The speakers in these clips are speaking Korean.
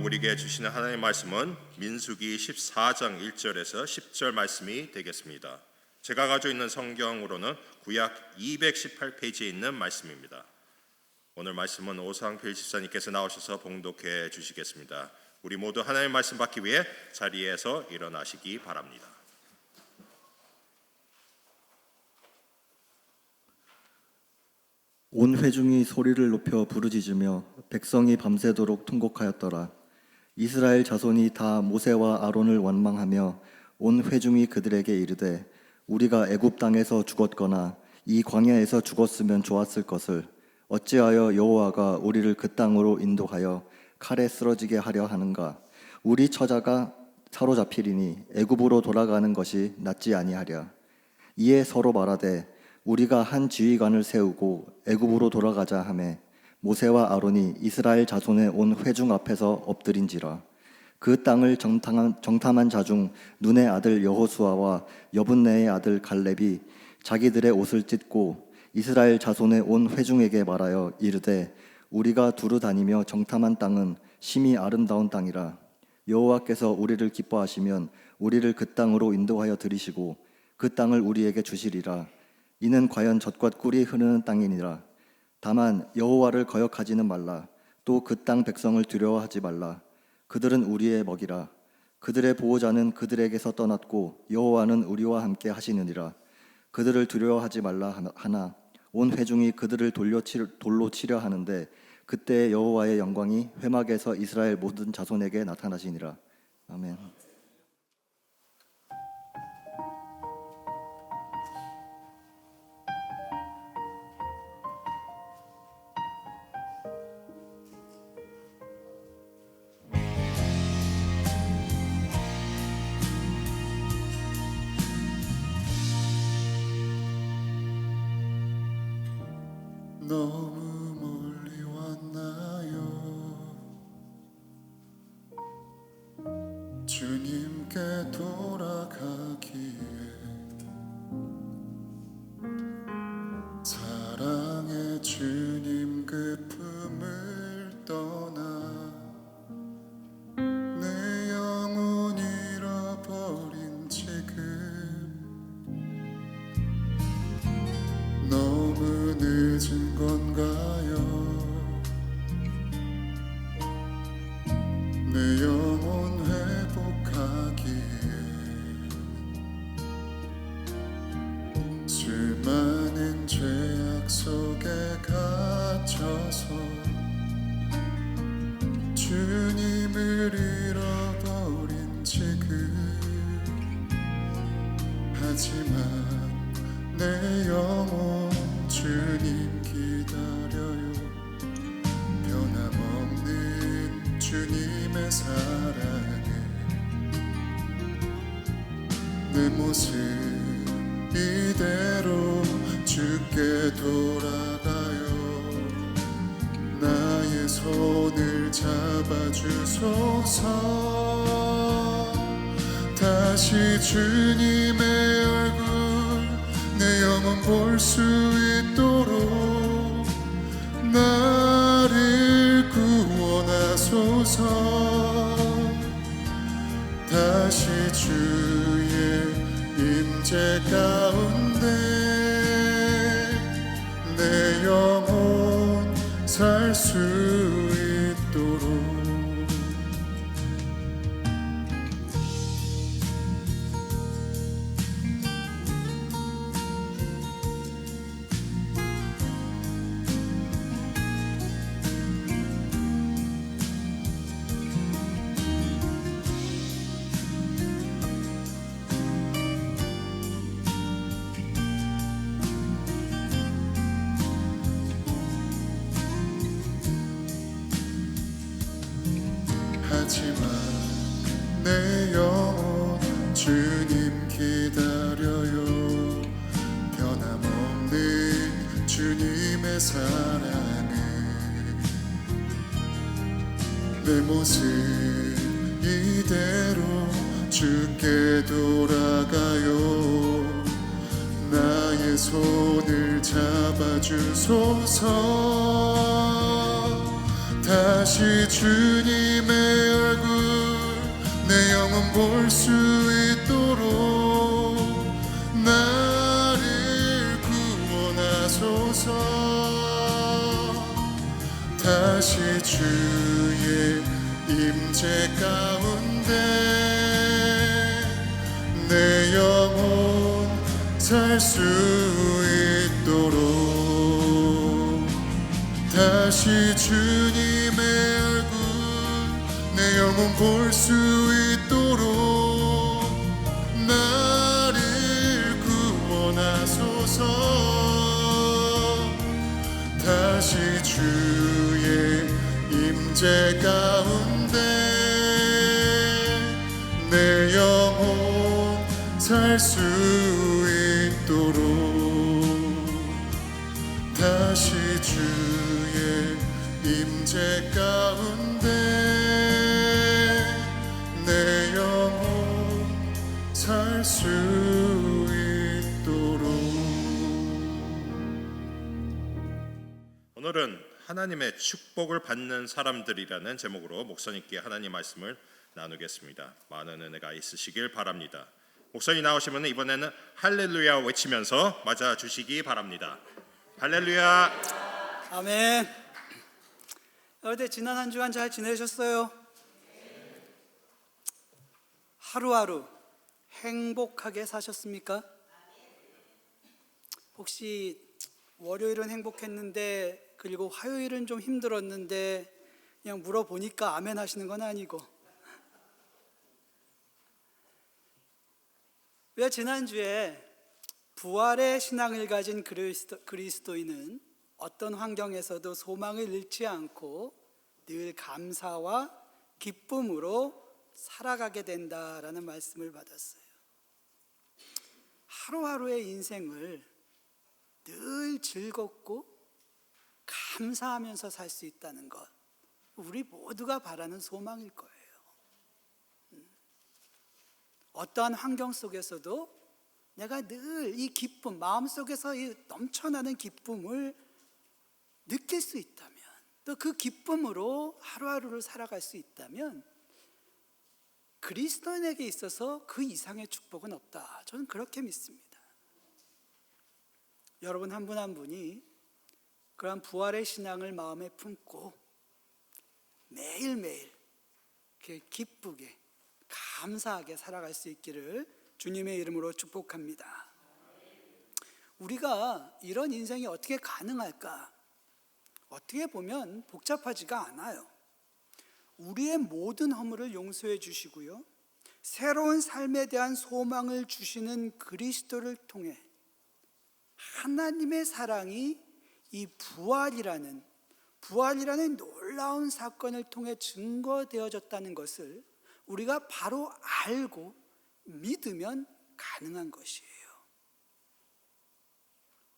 우리에게 주시는 하나님의 말씀은 민수기 14장 1절에서 10절 말씀이 되겠습니다. 제가 가지고 있는 성경으로는 구약 218페이지에 있는 말씀입니다. 오늘 말씀은 오상필 집사님께서 나오셔서 봉독해 주시겠습니다. 우리 모두 하나님의 말씀 받기 위해 자리에서 일어나시기 바랍니다. 온 회중이 소리를 높여 부르짖으며 백성이 밤새도록 통곡하였더라. 이스라엘 자손이 다 모세와 아론을 원망하며 온 회중이 그들에게 이르되 우리가 애굽 땅에서 죽었거나 이 광야에서 죽었으면 좋았을 것을 어찌하여 여호와가 우리를 그 땅으로 인도하여 칼에 쓰러지게 하려 하는가? 우리 처자가 사로잡히리니 애굽으로 돌아가는 것이 낫지 아니하랴. 이에 서로 말하되 우리가 한 지휘관을 세우고 애굽으로 돌아가자 하매 모세와 아론이 이스라엘 자손의 온 회중 앞에서 엎드린지라. 그 땅을 정탐한 자 중 눈의 아들 여호수아와 여분네의 아들 갈렙이 자기들의 옷을 찢고 이스라엘 자손의 온 회중에게 말하여 이르되 우리가 두루 다니며 정탐한 땅은 심히 아름다운 땅이라. 여호와께서 우리를 기뻐하시면 우리를 그 땅으로 인도하여 들이시고 그 땅을 우리에게 주시리라. 이는 과연 젖과 꿀이 흐르는 땅이니라. 다만 여호와를 거역하지는 말라. 또 그 땅 백성을 두려워하지 말라. 그들은 우리의 먹이라. 그들의 보호자는 그들에게서 떠났고 여호와는 우리와 함께 하시느니라. 그들을 두려워하지 말라 하나 온 회중이 그들을 돌로 치려 하는데 그때 여호와의 영광이 회막에서 이스라엘 모든 자손에게 나타나시니라. 아멘. 너무 멀리 왔나요? 주님께 돌아가기에 사랑의 주님 그 품을 떠나 내 영혼 잃어버린 지금 너무 늦은 건가요? 내 영혼 회복하기에 수많은 죄악 속에 갇혀서 주님을 잃어버린 지금 하지만 내 영혼 주님 기다려요. 변함없는 주님의 사랑에 내 모습 이대로 주께 돌아가요. 나의 손을 잡아주소서. 다시 주님의 얼굴 내 영혼 볼 수 있도록 나를 구원하소서. 다시 주의 임재 가운데 내 영혼 살 수 있도록 하지만 내 영혼 주님 기다려요. 변함없는 주님의 사랑에 내 모습 이대로 주께 돌아가요. 나의 손을 잡아주소서. 다시 주님의 영혼 볼 수 있도록 나를 구원하소서. 다시 주의 임재 가운데 내 영혼 살 수 있도록 다시 주님의 얼굴 내 영혼 볼 수 있도록 나를 구원하소서. 다시 주의 임재 가운데 내 영혼 살 수 있도록 다시 주의 임재 가운데 내 영혼 살 수 있도록. 오늘은 하나님의 축복을 받는 사람들이라는 제목으로 목사님께 하나님 말씀을 나누겠습니다. 많은 은혜가 있으시길 바랍니다. 목사님 나오시면 이번에는 할렐루야 외치면서 맞아주시기 바랍니다. 할렐루야. 아멘. 어때 지난 한 주간 잘 지내셨어요? 하루하루 행복하게 사셨습니까? 혹시 월요일은 행복했는데 그리고 화요일은 좀 힘들었는데 그냥 물어보니까 아멘 하시는 건 아니고, 왜 지난주에 부활의 신앙을 가진 그리스도인은 어떤 환경에서도 소망을 잃지 않고 늘 감사와 기쁨으로 살아가게 된다라는 말씀을 받았어요. 하루하루의 인생을 늘 즐겁고 감사하면서 살 수 있다는 것, 우리 모두가 바라는 소망일 거예요. 어떠한 환경 속에서도 내가 늘 이 기쁨, 마음속에서 이 넘쳐나는 기쁨을 느낄 수 있다면, 또 그 기쁨으로 하루하루를 살아갈 수 있다면 그리스도인에게 있어서 그 이상의 축복은 없다. 저는 그렇게 믿습니다. 여러분 한 분 한 분이 그러한 부활의 신앙을 마음에 품고 매일매일 기쁘게 감사하게 살아갈 수 있기를 주님의 이름으로 축복합니다. 우리가 이런 인생이 어떻게 가능할까? 어떻게 보면 복잡하지가 않아요. 우리의 모든 허물을 용서해 주시고요, 새로운 삶에 대한 소망을 주시는 그리스도를 통해 하나님의 사랑이 이 부활이라는 놀라운 사건을 통해 증거되어졌다는 것을 우리가 바로 알고 믿으면 가능한 것이에요.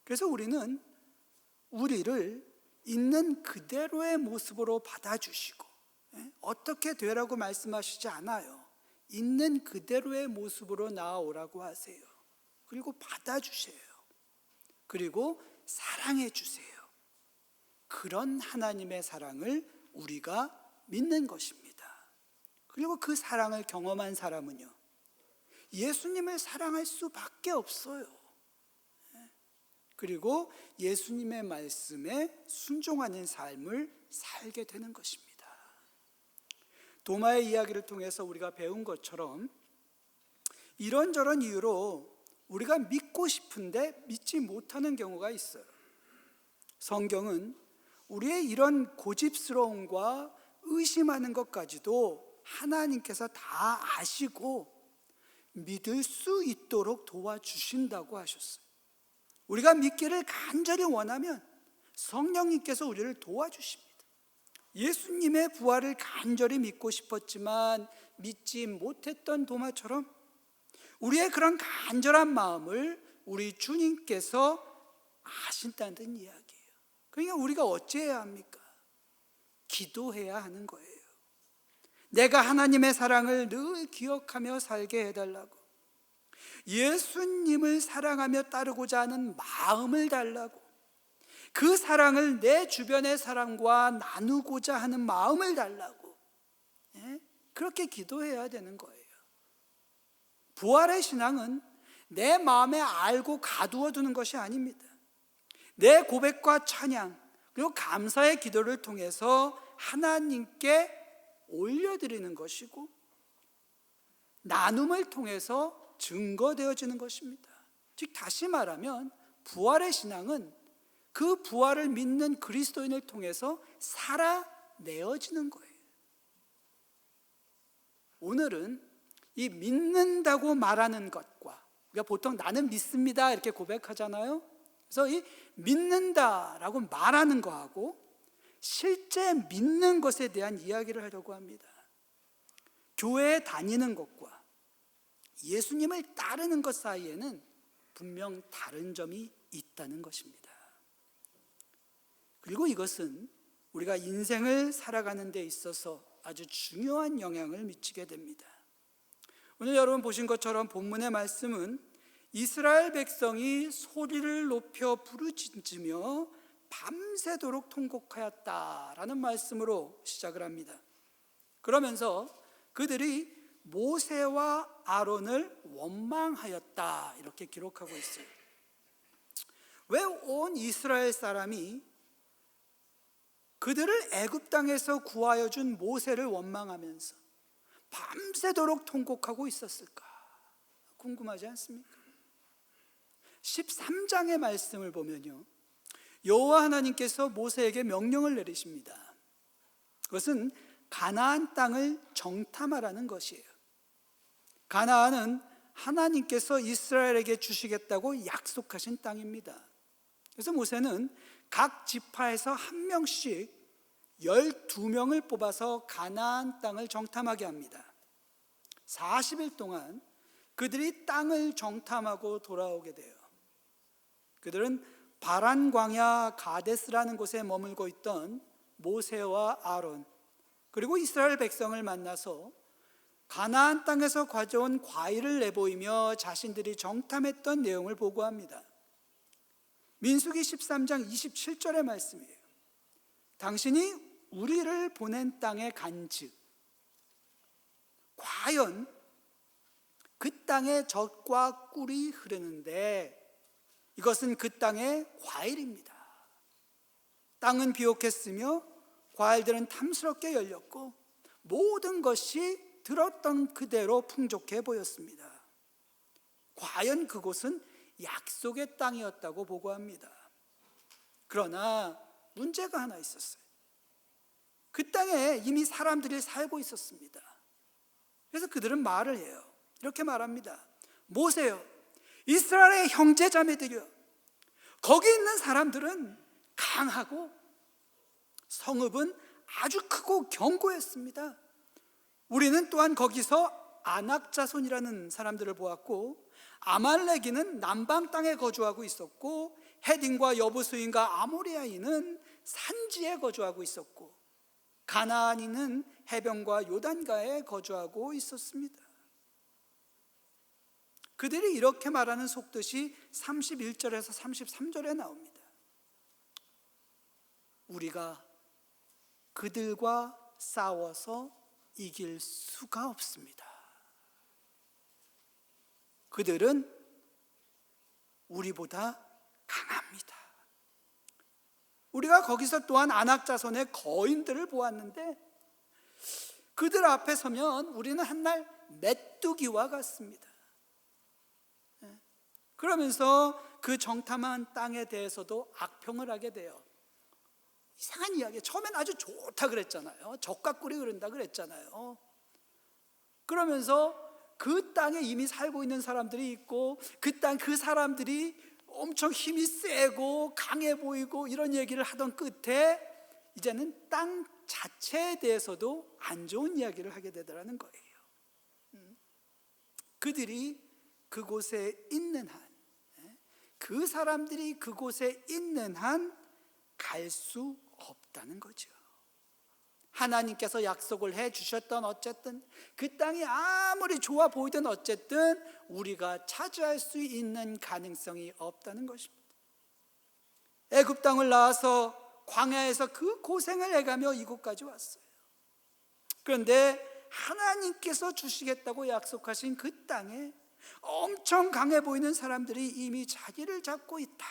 그래서 우리는 우리를 있는 그대로의 모습으로 받아주시고, 어떻게 되라고 말씀하시지 않아요. 있는 그대로의 모습으로 나아오라고 하세요. 그리고 받아주세요. 그리고 사랑해 주세요. 그런 하나님의 사랑을 우리가 믿는 것입니다. 그리고 그 사랑을 경험한 사람은요, 예수님을 사랑할 수밖에 없어요. 그리고 예수님의 말씀에 순종하는 삶을 살게 되는 것입니다. 도마의 이야기를 통해서 우리가 배운 것처럼 이런저런 이유로 우리가 믿고 싶은데 믿지 못하는 경우가 있어요. 성경은 우리의 이런 고집스러움과 의심하는 것까지도 하나님께서 다 아시고 믿을 수 있도록 도와주신다고 하셨어요. 우리가 믿기를 간절히 원하면 성령님께서 우리를 도와주십니다. 예수님의 부활을 간절히 믿고 싶었지만 믿지 못했던 도마처럼 우리의 그런 간절한 마음을 우리 주님께서 아신다는 이야기예요. 그러니까 우리가 어찌해야 합니까? 기도해야 하는 거예요. 내가 하나님의 사랑을 늘 기억하며 살게 해달라고, 예수님을 사랑하며 따르고자 하는 마음을 달라고, 그 사랑을 내 주변의 사람과 나누고자 하는 마음을 달라고, 그렇게 기도해야 되는 거예요. 부활의 신앙은 내 마음에 알고 가두어 두는 것이 아닙니다. 내 고백과 찬양 그리고 감사의 기도를 통해서 하나님께 올려드리는 것이고 나눔을 통해서 증거되어지는 것입니다. 즉 다시 말하면 부활의 신앙은 그 부활을 믿는 그리스도인을 통해서 살아내어지는 거예요. 오늘은 이 믿는다고 말하는 것과 우리가 보통 나는 믿습니다 이렇게 고백하잖아요. 그래서 이 믿는다라고 말하는 거하고 실제 믿는 것에 대한 이야기를 하려고 합니다. 교회에 다니는 것과 예수님을 따르는 것 사이에는 분명 다른 점이 있다는 것입니다. 그리고 이것은 우리가 인생을 살아가는 데 있어서 아주 중요한 영향을 미치게 됩니다. 오늘 여러분 보신 것처럼 본문의 말씀은 이스라엘 백성이 소리를 높여 부르짖으며 밤새도록 통곡하였다라는 말씀으로 시작을 합니다. 그러면서 그들이 모세와 아론을 원망하였다 이렇게 기록하고 있어요. 왜 온 이스라엘 사람이 그들을 애굽 땅에서 구하여 준 모세를 원망하면서 밤새도록 통곡하고 있었을까? 궁금하지 않습니까? 13장의 말씀을 보면요, 여호와 하나님께서 모세에게 명령을 내리십니다. 그것은 가나안 땅을 정탐하라는 것이에요. 가나안은 하나님께서 이스라엘에게 주시겠다고 약속하신 땅입니다. 그래서 모세는 각 지파에서 한 명씩 12명을 뽑아서 가나안 땅을 정탐하게 합니다. 40일 동안 그들이 땅을 정탐하고 돌아오게 돼요. 그들은 바란 광야 가데스라는 곳에 머물고 있던 모세와 아론 그리고 이스라엘 백성을 만나서 가나안 땅에서 가져온 과일을 내보이며 자신들이 정탐했던 내용을 보고합니다. 민수기 13장 27절의 말씀이에요. 당신이 우리를 보낸 땅에 간즉 과연 그 땅에 젖과 꿀이 흐르는데 이것은 그 땅의 과일입니다. 땅은 비옥했으며 과일들은 탐스럽게 열렸고 모든 것이 들었던 그대로 풍족해 보였습니다. 과연 그곳은 약속의 땅이었다고 보고합니다. 그러나 문제가 하나 있었어요. 그 땅에 이미 사람들이 살고 있었습니다. 그래서 그들은 말을 해요. 이렇게 말합니다. 모세요, 이스라엘의 형제 자매들이요, 거기 있는 사람들은 강하고 성읍은 아주 크고 견고했습니다. 우리는 또한 거기서 아낙 자손이라는 사람들을 보았고 아말렉이는 남방 땅에 거주하고 있었고 헤딘과 여부수인과 아모리아인은 산지에 거주하고 있었고 가나안인은 해변과 요단가에 거주하고 있었습니다. 그들이 이렇게 말하는 속뜻이 31절에서 33절에 나옵니다. 우리가 그들과 싸워서 이길 수가 없습니다. 그들은 우리보다 강합니다. 우리가 거기서 또한 아낙 자손의 거인들을 보았는데 그들 앞에 서면 우리는 한날 메뚜기와 같습니다. 그러면서 그 정탐한 땅에 대해서도 악평을 하게 돼요. 이상한 이야기. 처음엔 아주 좋다 그랬잖아요. 젖과 꿀이 흐른다 그랬잖아요. 그러면서 그 땅에 이미 살고 있는 사람들이 있고 그 사람들이 엄청 힘이 세고 강해 보이고 이런 얘기를 하던 끝에 이제는 땅 자체에 대해서도 안 좋은 이야기를 하게 되더라는 거예요. 그들이 그곳에 있는 한, 그 사람들이 그곳에 있는 한 갈 수 없다는 거죠. 하나님께서 약속을 해 주셨던 어쨌든 그 땅이 아무리 좋아 보이든 어쨌든 우리가 차지할 수 있는 가능성이 없다는 것입니다. 애굽 땅을 나와서 광야에서 그 고생을 해가며 이곳까지 왔어요. 그런데 하나님께서 주시겠다고 약속하신 그 땅에 엄청 강해 보이는 사람들이 이미 자리를 잡고 있다.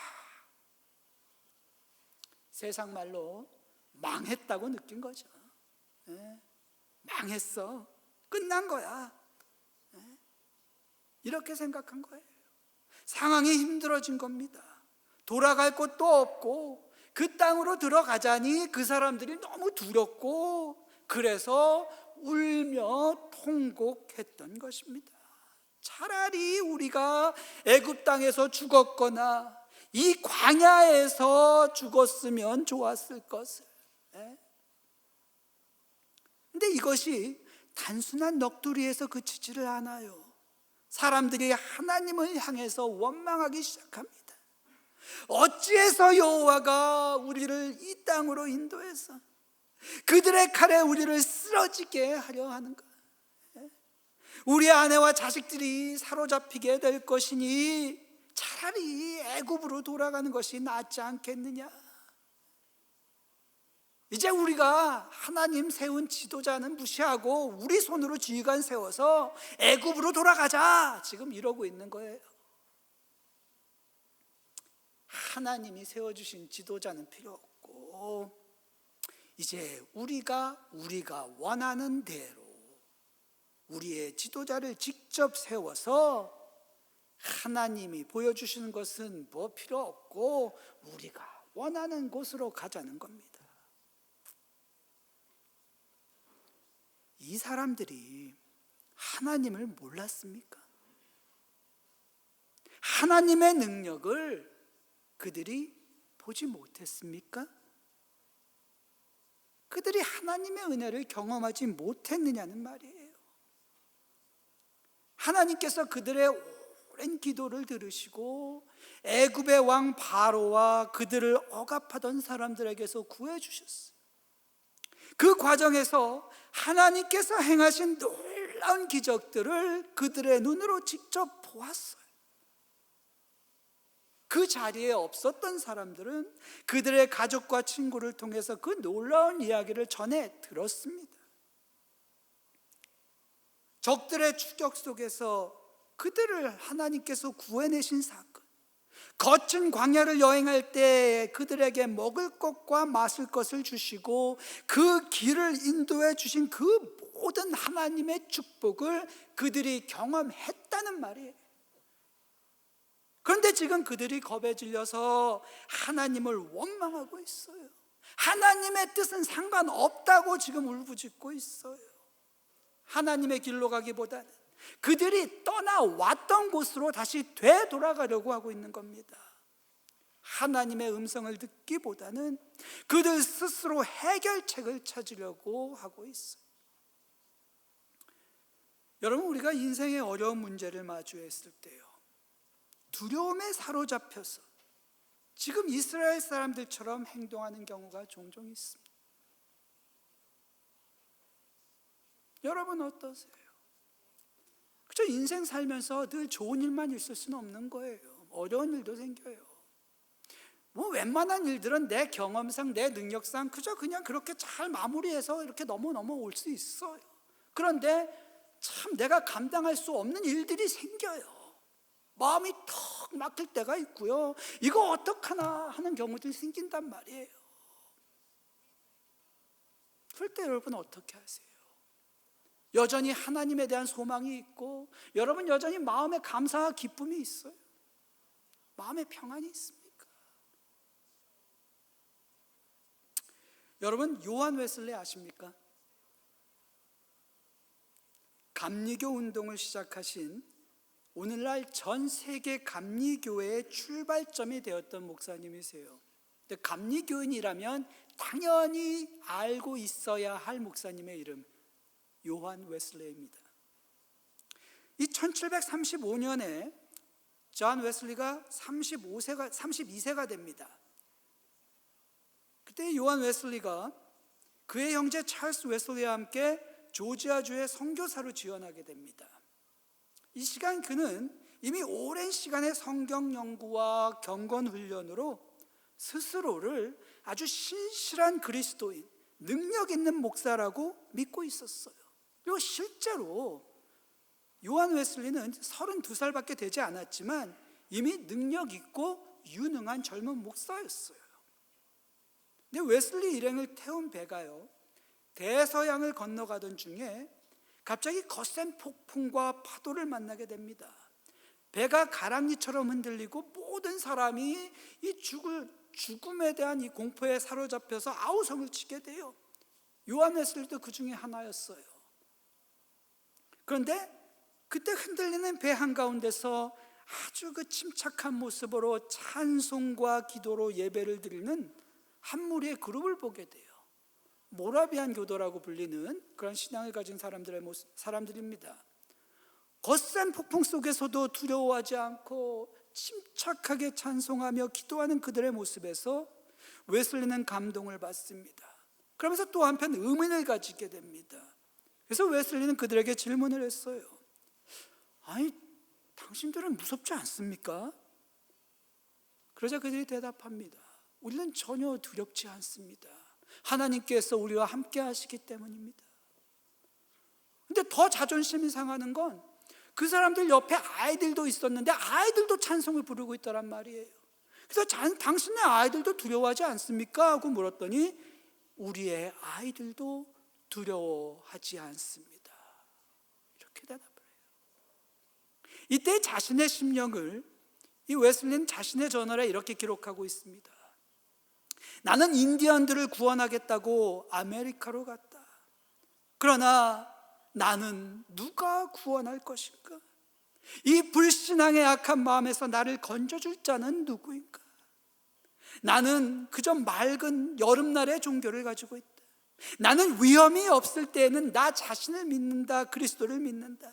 세상 말로 망했다고 느낀 거죠. 망했어. 끝난 거야. 이렇게 생각한 거예요. 상황이 힘들어진 겁니다. 돌아갈 곳도 없고 그 땅으로 들어가자니 그 사람들이 너무 두렵고 그래서 울며 통곡했던 것입니다. 차라리 우리가 애굽 땅에서 죽었거나 이 광야에서 죽었으면 좋았을 것을. 근데 이것이 단순한 넋두리에서 그치지를 않아요. 사람들이 하나님을 향해서 원망하기 시작합니다. 어찌해서 여호와가 우리를 이 땅으로 인도해서 그들의 칼에 우리를 쓰러지게 하려 하는가? 우리 아내와 자식들이 사로잡히게 될 것이니 차라리 애굽으로 돌아가는 것이 낫지 않겠느냐? 이제 우리가 하나님 세운 지도자는 무시하고 우리 손으로 지휘관 세워서 애굽으로 돌아가자, 지금 이러고 있는 거예요. 하나님이 세워주신 지도자는 필요 없고 이제 우리가 원하는 대로 우리의 지도자를 직접 세워서 하나님이 보여주시는 것은 뭐 필요 없고 우리가 원하는 곳으로 가자는 겁니다. 이 사람들이 하나님을 몰랐습니까? 하나님의 능력을 그들이 보지 못했습니까? 그들이 하나님의 은혜를 경험하지 못했느냐는 말이에요. 하나님께서 그들의 오랜 기도를 들으시고 애굽의 왕 바로와 그들을 억압하던 사람들에게서 구해주셨어요. 그 과정에서 하나님께서 행하신 놀라운 기적들을 그들의 눈으로 직접 보았어요. 그 자리에 없었던 사람들은 그들의 가족과 친구를 통해서 그 놀라운 이야기를 전해 들었습니다. 적들의 추격 속에서 그들을 하나님께서 구해내신 사건, 거친 광야를 여행할 때 그들에게 먹을 것과 마실 것을 주시고 그 길을 인도해 주신 그 모든 하나님의 축복을 그들이 경험했다는 말이에요. 그런데 지금 그들이 겁에 질려서 하나님을 원망하고 있어요. 하나님의 뜻은 상관없다고 지금 울부짖고 있어요. 하나님의 길로 가기보다는 그들이 떠나왔던 곳으로 다시 되돌아가려고 하고 있는 겁니다. 하나님의 음성을 듣기보다는 그들 스스로 해결책을 찾으려고 하고 있어요. 여러분, 우리가 인생의 어려운 문제를 마주했을 때요, 두려움에 사로잡혀서 지금 이스라엘 사람들처럼 행동하는 경우가 종종 있습니다. 여러분 어떠세요? 그저 인생 살면서 늘 좋은 일만 있을 수는 없는 거예요. 어려운 일도 생겨요. 뭐 웬만한 일들은 내 경험상, 내 능력상 그냥 그렇게 잘 마무리해서 이렇게 넘어 올 수 있어요. 그런데 참 내가 감당할 수 없는 일들이 생겨요. 마음이 턱 막힐 때가 있고요. 이거 어떡하나 하는 경우들이 생긴단 말이에요. 그럴 때 여러분 어떻게 하세요? 여전히 하나님에 대한 소망이 있고 여러분 여전히 마음에 감사와 기쁨이 있어요? 마음에 평안이 있습니까? 여러분 요한 웨슬리 아십니까? 감리교 운동을 시작하신 오늘날 전 세계 감리교회의 출발점이 되었던 목사님이세요. 근데 감리교인이라면 당연히 알고 있어야 할 목사님의 이름, 요한 웨슬레이입니다. 이 1735년에 존 웨슬리가 32세가 됩니다. 그때 요한 웨슬리가 그의 형제 찰스 웨슬리와 함께 조지아주의 선교사로 지원하게 됩니다. 이 시간 그는 이미 오랜 시간의 성경 연구와 경건 훈련으로 스스로를 아주 신실한 그리스도인, 능력 있는 목사라고 믿고 있었어요. 그리고 실제로 요한 웨슬리는 32살밖에 되지 않았지만 이미 능력 있고 유능한 젊은 목사였어요. 근데 웨슬리 일행을 태운 배가요, 대서양을 건너가던 중에 갑자기 거센 폭풍과 파도를 만나게 됩니다. 배가 가랑리처럼 흔들리고 모든 사람이 이 죽음에 대한 이 공포에 사로잡혀서 아우성을 치게 돼요. 요한 웨슬리도 그 중에 하나였어요. 그런데 그때 흔들리는 배 한가운데서 아주 그 침착한 모습으로 찬송과 기도로 예배를 드리는 한 무리의 그룹을 보게 돼요. 모라비안 교도라고 불리는 그런 신앙을 가진 사람들입니다. 거센 폭풍 속에서도 두려워하지 않고 침착하게 찬송하며 기도하는 그들의 모습에서 웨슬리는 감동을 받습니다. 그러면서 또 한편 의문을 가지게 됩니다. 그래서 웨슬리는 그들에게 질문을 했어요. 아니, 당신들은 무섭지 않습니까? 그러자 그들이 대답합니다. 우리는 전혀 두렵지 않습니다. 하나님께서 우리와 함께 하시기 때문입니다. 근데 더 자존심이 상하는 건 그 사람들 옆에 아이들도 있었는데 아이들도 찬송을 부르고 있더란 말이에요. 그래서 당신의 아이들도 두려워하지 않습니까? 하고 물었더니 우리의 아이들도 두려워하지 않습니다. 이렇게 대답을 해요. 이때 자신의 심령을 이 웨슬리는 자신의 저널에 이렇게 기록하고 있습니다. 나는 인디언들을 구원하겠다고 아메리카로 갔다. 그러나 나는 누가 구원할 것인가? 이 불신앙의 악한 마음에서 나를 건져줄 자는 누구인가? 나는 그저 맑은 여름날의 종교를 가지고 있다. 나는 위험이 없을 때에는 나 자신을 믿는다, 그리스도를 믿는다.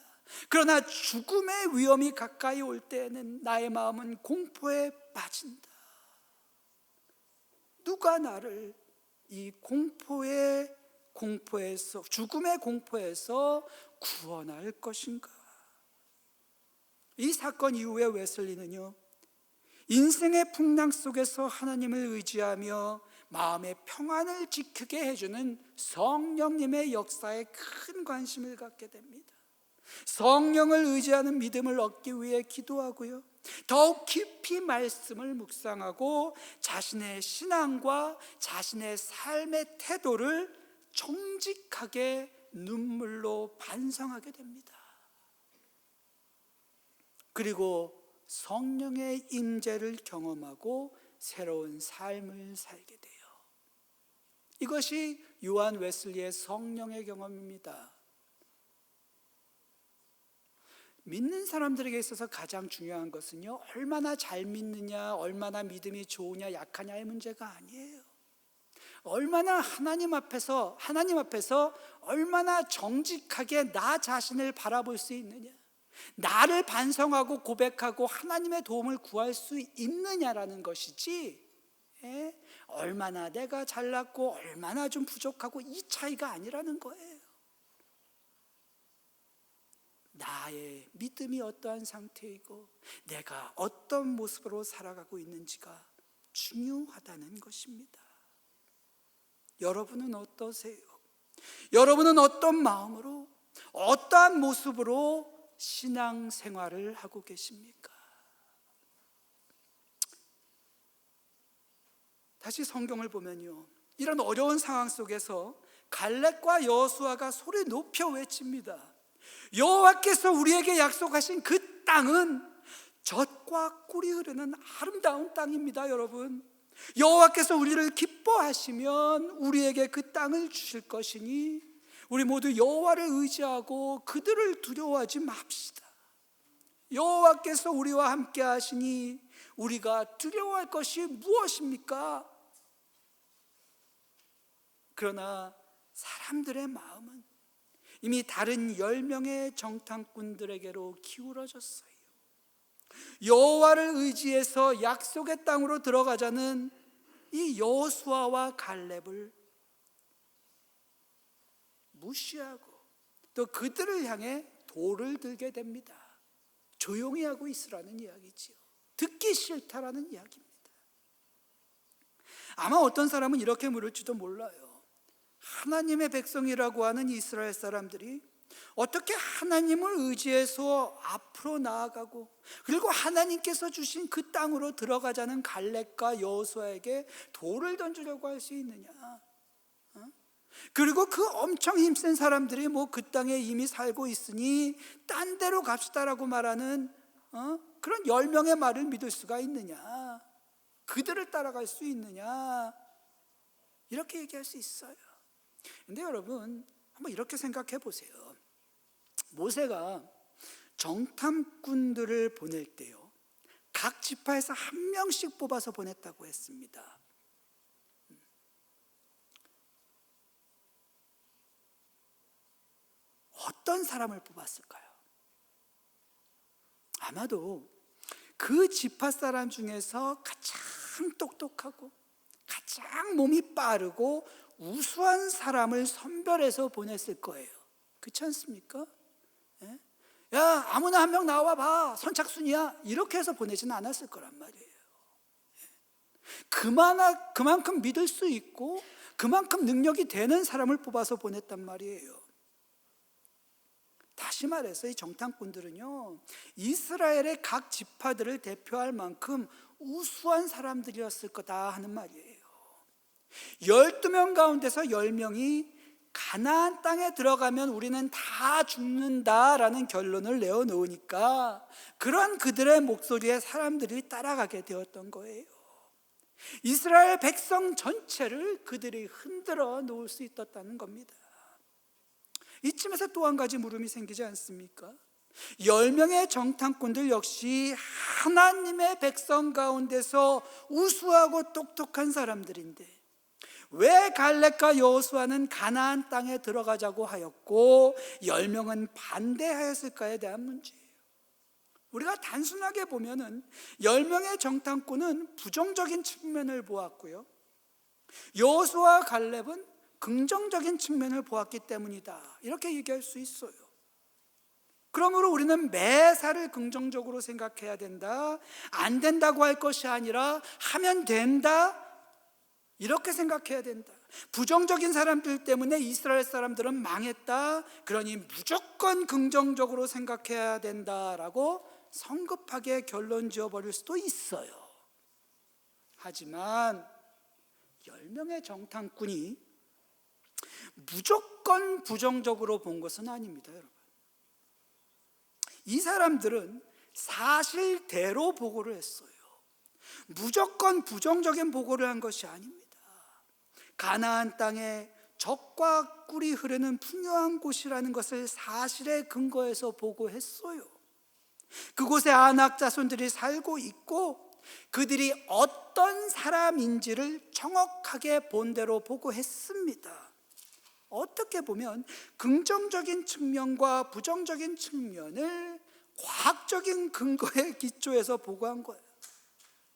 그러나 죽음의 위험이 가까이 올 때에는 나의 마음은 공포에 빠진다. 누가 나를 이 공포에서, 죽음의 공포에서 구원할 것인가? 이 사건 이후에 웨슬리는요, 인생의 풍랑 속에서 하나님을 의지하며 마음의 평안을 지키게 해주는 성령님의 역사에 큰 관심을 갖게 됩니다. 성령을 의지하는 믿음을 얻기 위해 기도하고요, 더욱 깊이 말씀을 묵상하고 자신의 신앙과 자신의 삶의 태도를 정직하게 눈물로 반성하게 됩니다. 그리고 성령의 임재를 경험하고 새로운 삶을 살게 돼요. 이것이 요한 웨슬리의 성령의 경험입니다. 믿는 사람들에게 있어서 가장 중요한 것은요, 얼마나 잘 믿느냐, 얼마나 믿음이 좋으냐, 약하냐의 문제가 아니에요. 얼마나 하나님 앞에서 얼마나 정직하게 나 자신을 바라볼 수 있느냐, 나를 반성하고 고백하고 하나님의 도움을 구할 수 있느냐라는 것이지, 얼마나 내가 잘났고 얼마나 좀 부족하고 이 차이가 아니라는 거예요. 나의 믿음이 어떠한 상태이고 내가 어떤 모습으로 살아가고 있는지가 중요하다는 것입니다. 여러분은 어떠세요? 여러분은 어떤 마음으로, 어떠한 모습으로 신앙생활을 하고 계십니까? 다시 성경을 보면요, 이런 어려운 상황 속에서 갈렙과 여호수아가 소리 높여 외칩니다. 여호와께서 우리에게 약속하신 그 땅은 젖과 꿀이 흐르는 아름다운 땅입니다. 여러분, 여호와께서 우리를 기뻐하시면 우리에게 그 땅을 주실 것이니 우리 모두 여호와를 의지하고 그들을 두려워하지 맙시다. 여호와께서 우리와 함께 하시니 우리가 두려워할 것이 무엇입니까? 그러나 사람들의 마음은 이미 다른 10명의 정탐꾼들에게로 기울어졌어요. 여호와를 의지해서 약속의 땅으로 들어가자는 이 여호수아와 갈렙을 무시하고 또 그들을 향해 돌을 들게 됩니다. 조용히 하고 있으라는 이야기지요. 듣기 싫다라는 이야기입니다. 아마 어떤 사람은 이렇게 물을지도 몰라요. 하나님의 백성이라고 하는 이스라엘 사람들이 어떻게 하나님을 의지해서 앞으로 나아가고 그리고 하나님께서 주신 그 땅으로 들어가자는 갈렙과 여호수아에게 돌을 던지려고 할 수 있느냐? 그리고 그 엄청 힘센 사람들이 뭐 그 땅에 이미 살고 있으니 딴 데로 갑시다라고 말하는 그런 10명의 말을 믿을 수가 있느냐? 그들을 따라갈 수 있느냐? 이렇게 얘기할 수 있어요. 근데 여러분 한번 이렇게 생각해 보세요. 모세가 정탐꾼들을 보낼 때요, 각 지파에서 한 명씩 뽑아서 보냈다고 했습니다. 어떤 사람을 뽑았을까요? 아마도 그 지파 사람 중에서 가장 똑똑하고 가장 몸이 빠르고 우수한 사람을 선별해서 보냈을 거예요. 그렇지 않습니까? 야, 아무나 한 명 나와봐, 선착순이야, 이렇게 해서 보내지는 않았을 거란 말이에요. 그만큼 믿을 수 있고 그만큼 능력이 되는 사람을 뽑아서 보냈단 말이에요. 다시 말해서 이 정탐꾼들은요, 이스라엘의 각 지파들을 대표할 만큼 우수한 사람들이었을 거다 하는 말이에요. 12명 가운데서 10명이 가나안 땅에 들어가면 우리는 다 죽는다라는 결론을 내어놓으니까 그런 그들의 목소리에 사람들이 따라가게 되었던 거예요. 이스라엘 백성 전체를 그들이 흔들어 놓을 수 있었다는 겁니다. 이쯤에서 또 한 가지 물음이 생기지 않습니까? 10명의 정탐꾼들 역시 하나님의 백성 가운데서 우수하고 똑똑한 사람들인데 왜 갈렙과 여호수아는 가나안 땅에 들어가자고 하였고 10명은 반대하였을까에 대한 문제예요. 우리가 단순하게 보면은 10명의 정탐꾼은 부정적인 측면을 보았고요, 여호수아와 갈렙은 긍정적인 측면을 보았기 때문이다, 이렇게 얘기할 수 있어요. 그러므로 우리는 매사를 긍정적으로 생각해야 된다, 안 된다고 할 것이 아니라 하면 된다, 이렇게 생각해야 된다. 부정적인 사람들 때문에 이스라엘 사람들은 망했다, 그러니 무조건 긍정적으로 생각해야 된다라고 성급하게 결론 지어버릴 수도 있어요. 하지만 10명의 정탐꾼이 무조건 부정적으로 본 것은 아닙니다, 여러분. 이 사람들은 사실대로 보고를 했어요. 무조건 부정적인 보고를 한 것이 아닙니다. 가나안 땅에 젖과 꿀이 흐르는 풍요한 곳이라는 것을 사실에 근거해서 보고했어요. 그곳에 아낙 자손들이 살고 있고 그들이 어떤 사람인지를 정확하게 본대로 보고했습니다. 어떻게 보면 긍정적인 측면과 부정적인 측면을 과학적인 근거에 기초해서 보고한 거예요.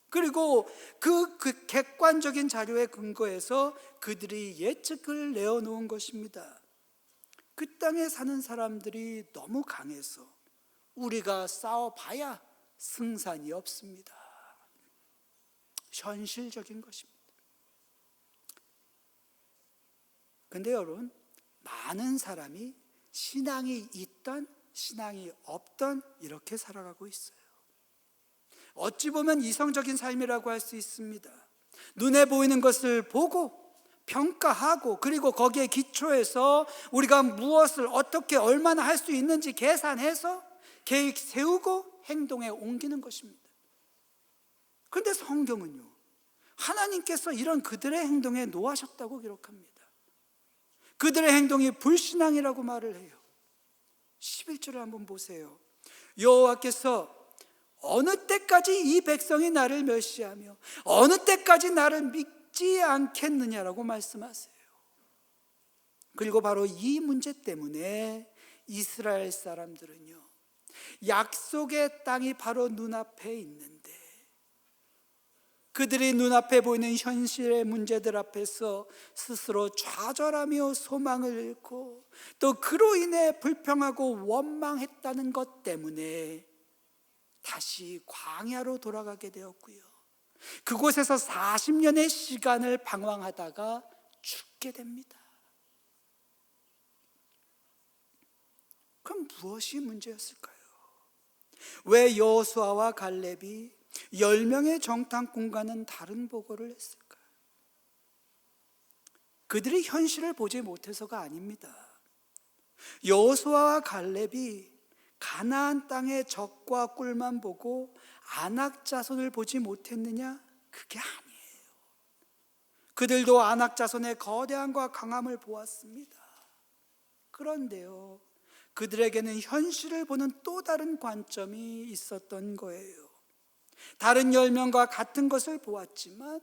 그리고 그 객관적인 자료에 근거해서 그들이 예측을 내어놓은 것입니다. 그 땅에 사는 사람들이 너무 강해서 우리가 싸워봐야 승산이 없습니다. 현실적인 것입니다. 근데 여러분, 많은 사람이 신앙이 있던 신앙이 없던 이렇게 살아가고 있어요. 어찌 보면 이성적인 삶이라고 할 수 있습니다. 눈에 보이는 것을 보고 평가하고 그리고 거기에 기초해서 우리가 무엇을 어떻게 얼마나 할 수 있는지 계산해서 계획 세우고 행동에 옮기는 것입니다. 그런데 성경은요, 하나님께서 이런 그들의 행동에 노하셨다고 기록합니다. 그들의 행동이 불신앙이라고 말을 해요. 11절을 한번 보세요. 여호와께서 어느 때까지 이 백성이 나를 멸시하며 어느 때까지 나를 믿지 않겠느냐라고 말씀하세요. 그리고 바로 이 문제 때문에 이스라엘 사람들은요, 약속의 땅이 바로 눈앞에 있는데 그들이 눈앞에 보이는 현실의 문제들 앞에서 스스로 좌절하며 소망을 잃고 또 그로 인해 불평하고 원망했다는 것 때문에 다시 광야로 돌아가게 되었고요, 그곳에서 40년의 시간을 방황하다가 죽게 됩니다. 그럼 무엇이 문제였을까요? 왜 여호수아와 갈렙이 10명의 정탐꾼과는 다른 보고를 했을까요? 그들이 현실을 보지 못해서가 아닙니다. 여호수아와 갈렙이 가나안 땅의 적과 꿀만 보고 아낙 자손을 보지 못했느냐? 그게 아니에요. 그들도 아낙 자손의 거대함과 강함을 보았습니다. 그런데요, 그들에게는 현실을 보는 또 다른 관점이 있었던 거예요. 다른 10명과 같은 것을 보았지만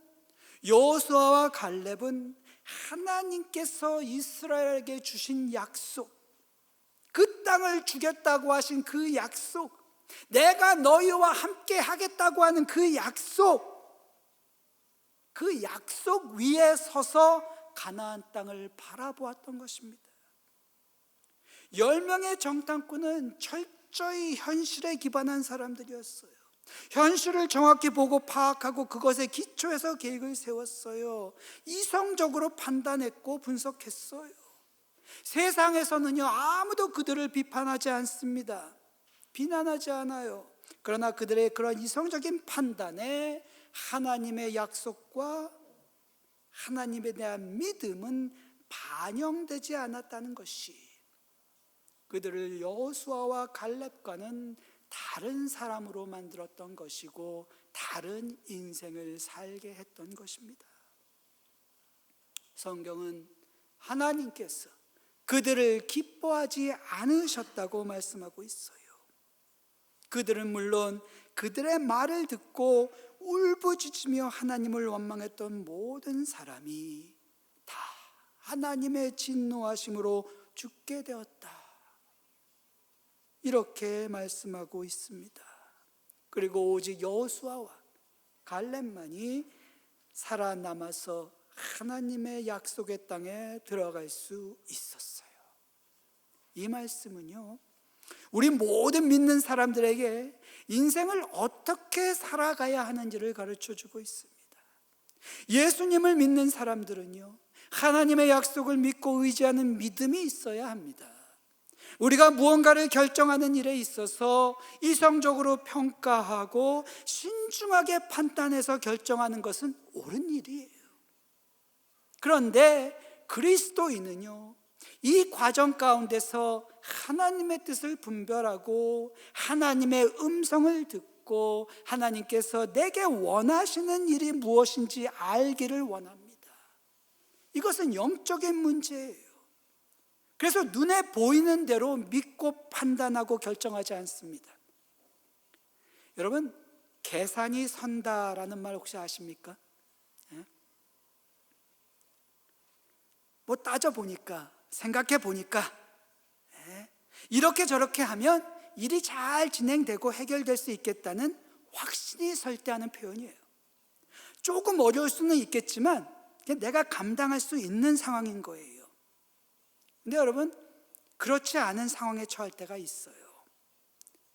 여호수아와 갈렙은 하나님께서 이스라엘에게 주신 약속, 그 땅을 주겠다고 하신 그 약속, 내가 너희와 함께 하겠다고 하는 그 약속 위에 서서 가나안 땅을 바라보았던 것입니다. 10명의 정탐꾼은 철저히 현실에 기반한 사람들이었어요. 현실을 정확히 보고 파악하고 그것에 기초해서 계획을 세웠어요. 이성적으로 판단했고 분석했어요. 세상에서는요, 아무도 그들을 비판하지 않습니다. 비난하지 않아요. 그러나 그들의 그런 이성적인 판단에 하나님의 약속과 하나님에 대한 믿음은 반영되지 않았다는 것이 그들을 여호수아와 갈렙과는 다른 사람으로 만들었던 것이고 다른 인생을 살게 했던 것입니다. 성경은 하나님께서 그들을 기뻐하지 않으셨다고 말씀하고 있어요. 그들은 물론 그들의 말을 듣고 울부짖으며 하나님을 원망했던 모든 사람이 다 하나님의 진노하심으로 죽게 되었다, 이렇게 말씀하고 있습니다. 그리고 오직 여호수아와 갈렙만이 살아남아서 하나님의 약속의 땅에 들어갈 수 있었어요. 이 말씀은요, 우리 모든 믿는 사람들에게 인생을 어떻게 살아가야 하는지를 가르쳐주고 있습니다. 예수님을 믿는 사람들은요, 하나님의 약속을 믿고 의지하는 믿음이 있어야 합니다. 우리가 무언가를 결정하는 일에 있어서 이성적으로 평가하고 신중하게 판단해서 결정하는 것은 옳은 일이에요. 그런데 그리스도인은요, 이 과정 가운데서 하나님의 뜻을 분별하고 하나님의 음성을 듣고 하나님께서 내게 원하시는 일이 무엇인지 알기를 원합니다. 이것은 영적인 문제예요. 그래서 눈에 보이는 대로 믿고 판단하고 결정하지 않습니다. 여러분, 계산이 선다라는 말 혹시 아십니까? 뭐 따져보니까, 생각해보니까 이렇게 저렇게 하면 일이 잘 진행되고 해결될 수 있겠다는 확신이 설 때 하는 표현이에요. 조금 어려울 수는 있겠지만 내가 감당할 수 있는 상황인 거예요. 근데 여러분, 그렇지 않은 상황에 처할 때가 있어요.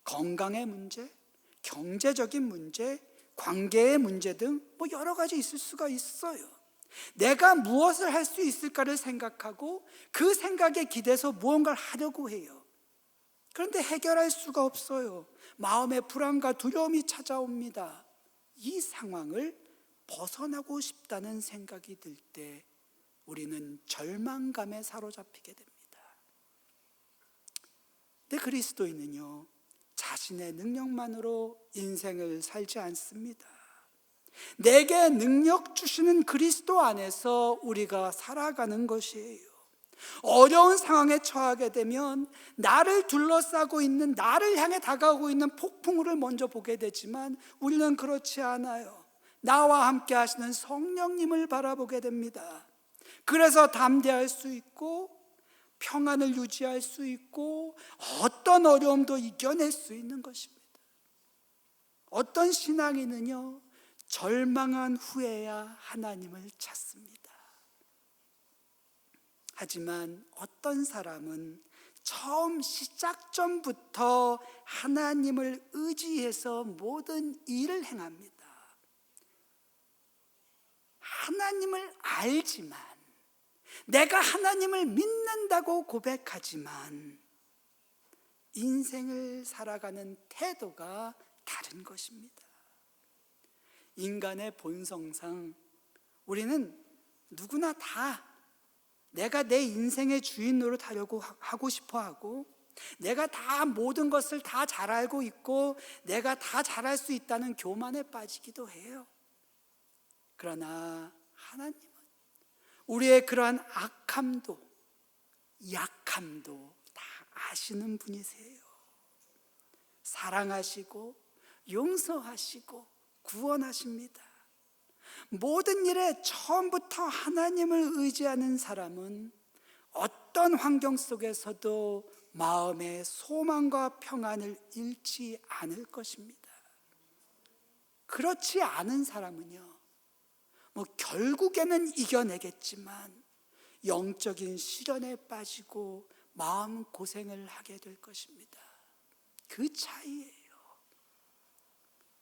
건강의 문제, 경제적인 문제, 관계의 문제 등 뭐 여러 가지 있을 수가 있어요. 내가 무엇을 할 수 있을까를 생각하고 그 생각에 기대서 무언가를 하려고 해요. 그런데 해결할 수가 없어요. 마음의 불안과 두려움이 찾아옵니다. 이 상황을 벗어나고 싶다는 생각이 들 때 우리는 절망감에 사로잡히게 됩니다. 근데 그리스도인은요, 자신의 능력만으로 인생을 살지 않습니다. 내게 능력 주시는 그리스도 안에서 우리가 살아가는 것이에요. 어려운 상황에 처하게 되면 나를 둘러싸고 있는, 나를 향해 다가오고 있는 폭풍우를 먼저 보게 되지만 우리는 그렇지 않아요. 나와 함께 하시는 성령님을 바라보게 됩니다. 그래서 담대할 수 있고 평안을 유지할 수 있고 어떤 어려움도 이겨낼 수 있는 것입니다. 어떤 신앙인은요, 절망한 후에야 하나님을 찾습니다. 하지만 어떤 사람은 처음 시작 전부터 하나님을 의지해서 모든 일을 행합니다. 하나님을 알지만, 내가 하나님을 믿는다고 고백하지만 인생을 살아가는 태도가 다른 것입니다. 인간의 본성상 우리는 누구나 다 내가 내 인생의 주인 노릇하려고 하고 싶어 하고, 내가 다 모든 것을 다 잘 알고 있고 내가 다 잘할 수 있다는 교만에 빠지기도 해요. 그러나 하나님은 우리의 그러한 악함도 약함도 다 아시는 분이세요. 사랑하시고 용서하시고 구원하십니다. 모든 일에 처음부터 하나님을 의지하는 사람은 어떤 환경 속에서도 마음의 소망과 평안을 잃지 않을 것입니다. 그렇지 않은 사람은요, 결국에는 이겨내겠지만 영적인 시련에 빠지고 마음 고생을 하게 될 것입니다. 그 차이예요.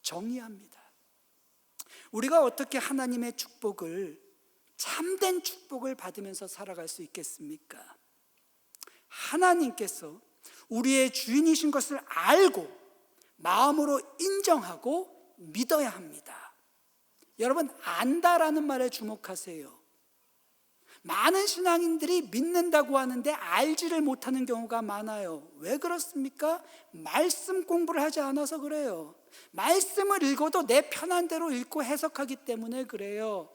정의합니다. 우리가 어떻게 하나님의 축복을, 참된 축복을 받으면서 살아갈 수 있겠습니까? 하나님께서 우리의 주인이신 것을 알고 마음으로 인정하고 믿어야 합니다. 여러분, 안다라는 말에 주목하세요. 많은 신앙인들이 믿는다고 하는데 알지를 못하는 경우가 많아요. 왜 그렇습니까? 말씀 공부를 하지 않아서 그래요. 말씀을 읽어도 내 편한 대로 읽고 해석하기 때문에 그래요.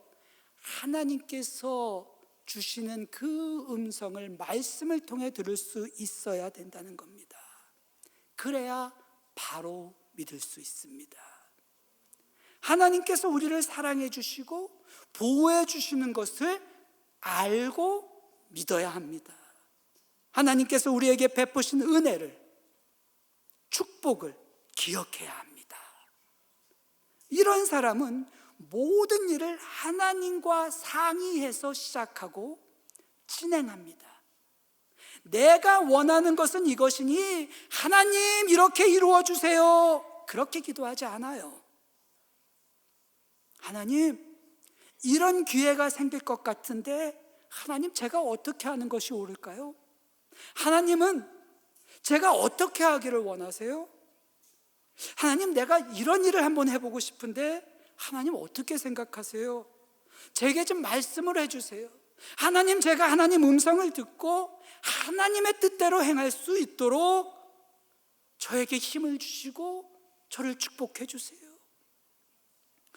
하나님께서 주시는 그 음성을 말씀을 통해 들을 수 있어야 된다는 겁니다. 그래야 바로 믿을 수 있습니다. 하나님께서 우리를 사랑해 주시고 보호해 주시는 것을 알고 믿어야 합니다. 하나님께서 우리에게 베푸신 은혜를, 축복을 기억해야 합니다. 이런 사람은 모든 일을 하나님과 상의해서 시작하고 진행합니다. 내가 원하는 것은 이것이니 하나님 이렇게 이루어 주세요, 그렇게 기도하지 않아요. 하나님, 이런 기회가 생길 것 같은데 하나님, 제가 어떻게 하는 것이 옳을까요? 하나님은 제가 어떻게 하기를 원하세요? 하나님, 내가 이런 일을 한번 해보고 싶은데 하나님 어떻게 생각하세요? 제게 좀 말씀을 해주세요. 하나님, 제가 하나님 음성을 듣고 하나님의 뜻대로 행할 수 있도록 저에게 힘을 주시고 저를 축복해 주세요.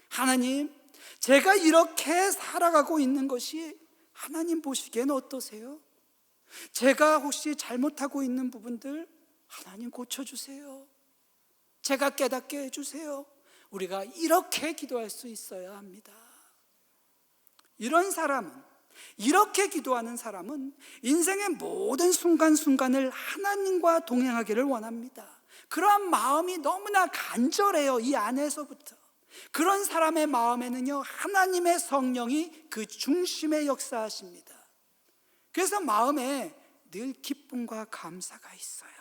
하나님, 제가 이렇게 살아가고 있는 것이 하나님 보시기엔 어떠세요? 제가 혹시 잘못하고 있는 부분들 하나님 고쳐주세요. 제가 깨닫게 해주세요. 우리가 이렇게 기도할 수 있어야 합니다. 이런 사람은, 이렇게 기도하는 사람은 인생의 모든 순간순간을 하나님과 동행하기를 원합니다. 그러한 마음이 너무나 간절해요. 이 안에서부터. 그런 사람의 마음에는요, 하나님의 성령이 그 중심에 역사하십니다. 그래서 마음에 늘 기쁨과 감사가 있어요.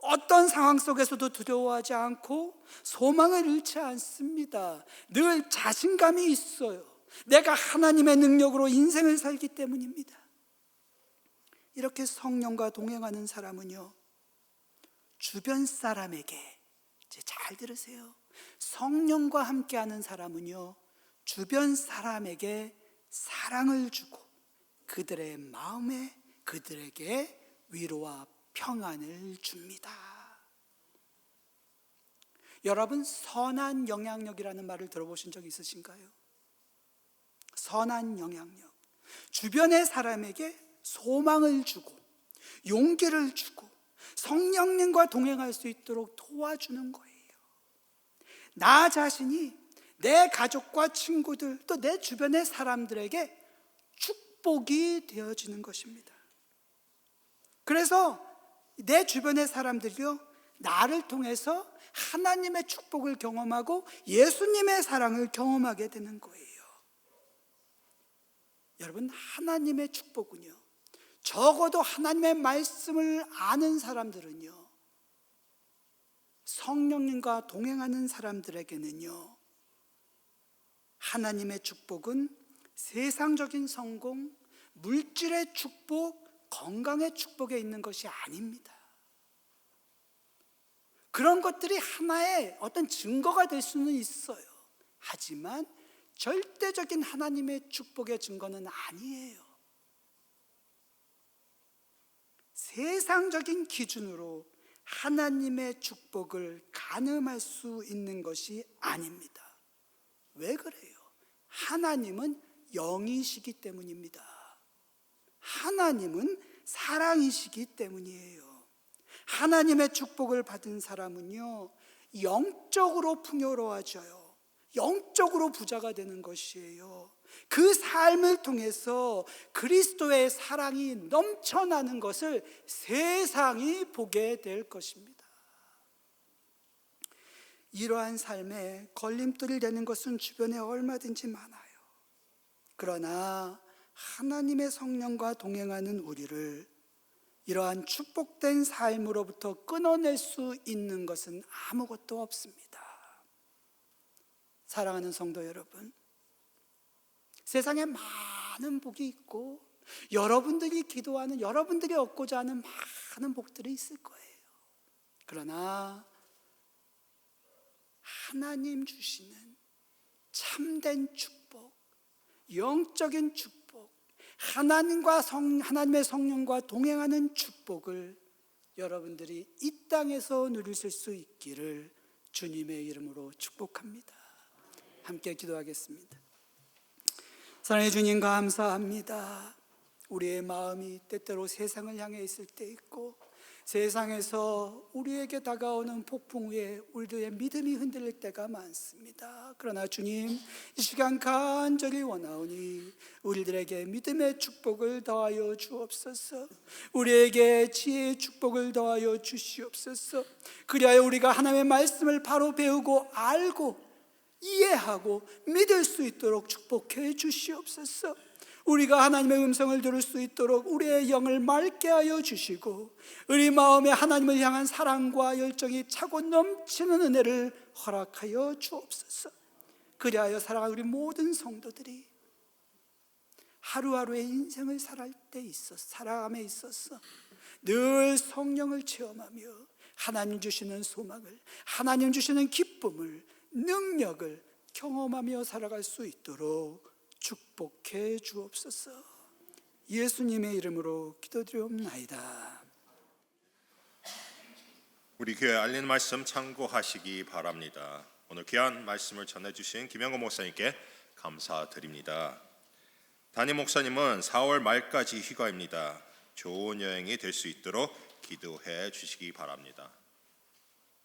어떤 상황 속에서도 두려워하지 않고 소망을 잃지 않습니다. 늘 자신감이 있어요. 내가 하나님의 능력으로 인생을 살기 때문입니다. 이렇게 성령과 동행하는 사람은요, 주변 사람에게, 이제 잘 들으세요, 성령과 함께하는 사람은요, 주변 사람에게 사랑을 주고 그들의 마음에, 그들에게 위로와 평안을 줍니다. 여러분, 선한 영향력이라는 말을 들어보신 적 있으신가요? 선한 영향력. 주변의 사람에게 소망을 주고 용기를 주고 성령님과 동행할 수 있도록 도와주는 거예요. 나 자신이 내 가족과 친구들, 또 내 주변의 사람들에게 축복이 되어지는 것입니다. 그래서 내 주변의 사람들이요, 나를 통해서 하나님의 축복을 경험하고 예수님의 사랑을 경험하게 되는 거예요. 여러분, 하나님의 축복은요, 적어도 하나님의 말씀을 아는 사람들은요, 성령님과 동행하는 사람들에게는요, 하나님의 축복은 세상적인 성공, 물질의 축복, 건강의 축복에 있는 것이 아닙니다. 그런 것들이 하나의 어떤 증거가 될 수는 있어요. 하지만 절대적인 하나님의 축복의 증거는 아니에요. 세상적인 기준으로 하나님의 축복을 가늠할 수 있는 것이 아닙니다. 왜 그래요? 하나님은 영이시기 때문입니다. 하나님은 사랑이시기 때문이에요. 하나님의 축복을 받은 사람은요, 영적으로 풍요로워져요. 영적으로 부자가 되는 것이에요. 그 삶을 통해서 그리스도의 사랑이 넘쳐나는 것을 세상이 보게 될 것입니다. 이러한 삶에 걸림돌이 되는 것은 주변에 얼마든지 많아요. 그러나 하나님의 성령과 동행하는 우리를 이러한 축복된 삶으로부터 끊어낼 수 있는 것은 아무것도 없습니다. 사랑하는 성도 여러분, 세상에 많은 복이 있고 여러분들이 기도하는, 여러분들이 얻고자 하는 많은 복들이 있을 거예요. 그러나 하나님 주시는 참된 축복, 영적인 축복, 하나님의 성령과 동행하는 축복을 여러분들이 이 땅에서 누리실 수 있기를 주님의 이름으로 축복합니다. 함께 기도하겠습니다. 사랑의 주님, 감사합니다. 우리의 마음이 때때로 세상을 향해 있을 때 있고, 세상에서 우리에게 다가오는 폭풍 후에 우리들의 믿음이 흔들릴 때가 많습니다. 그러나 주님, 이 시간 간절히 원하오니 우리들에게 믿음의 축복을 더하여 주옵소서. 우리에게 지혜의 축복을 더하여 주시옵소서. 그리하여 우리가 하나님의 말씀을 바로 배우고 알고 이해하고 믿을 수 있도록 축복해 주시옵소서. 우리가 하나님의 음성을 들을 수 있도록 우리의 영을 맑게 하여 주시고, 우리 마음에 하나님을 향한 사랑과 열정이 차고 넘치는 은혜를 허락하여 주옵소서. 그리하여 사랑하는 우리 모든 성도들이 하루하루의 인생을 살아감에 있어서 늘 성령을 체험하며 하나님 주시는 소망을, 하나님 주시는 기쁨을, 능력을 경험하며 살아갈 수 있도록 축복해 주옵소서. 예수님의 이름으로 기도드리옵나이다. 우리 교회 알리는 말씀 참고하시기 바랍니다. 오늘 귀한 말씀을 전해주신 김영건 목사님께 감사드립니다. 담임 목사님은 4월 말까지 휴가입니다. 좋은 여행이 될 수 있도록 기도해 주시기 바랍니다.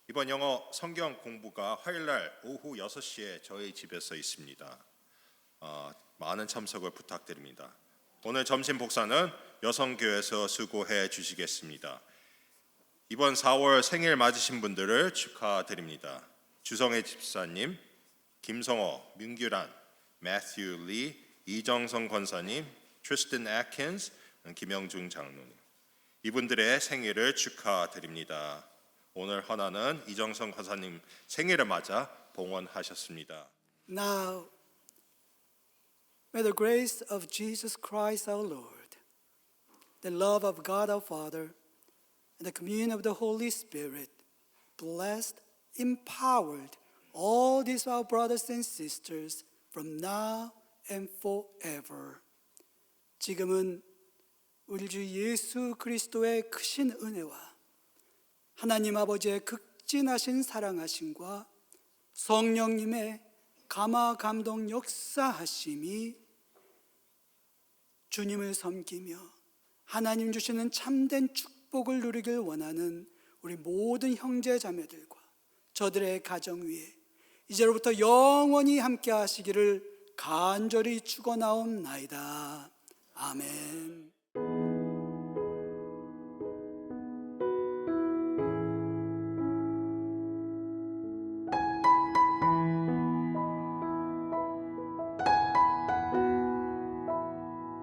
이번 영어 성경 공부가 화요일날 오후 6시에 저희 집에서 있습니다. 많은 참석을 부탁드립니다. 오늘 점심 복사는 여성교회에서 수고해 주시겠습니다. 이번 4월 생일 맞으신 분들을 축하드립니다. 주성혜 집사님, 김성호, 민규란, 매튜 리, 이정성 권사님, 트리스틴 애킨스, 김영중 장로님, 이분들의 생일을 축하드립니다. 오늘 헌화는 이정성 권사님 생일을 맞아 봉헌하셨습니다. Now, may the grace of Jesus Christ our Lord, the love of God our Father, and the communion of the Holy Spirit blessed, empowered all these our brothers and sisters from now and forever. 지금은 우리 주 예수 그리스도의 크신 은혜와 하나님 아버지의 극진하신 사랑하심과 성령님의 감화 감동 역사하심이 주님을 섬기며 하나님 주시는 참된 축복을 누리길 원하는 우리 모든 형제 자매들과 저들의 가정 위에 이제로부터 영원히 함께 하시기를 간절히 축원하옵나이다. 아멘.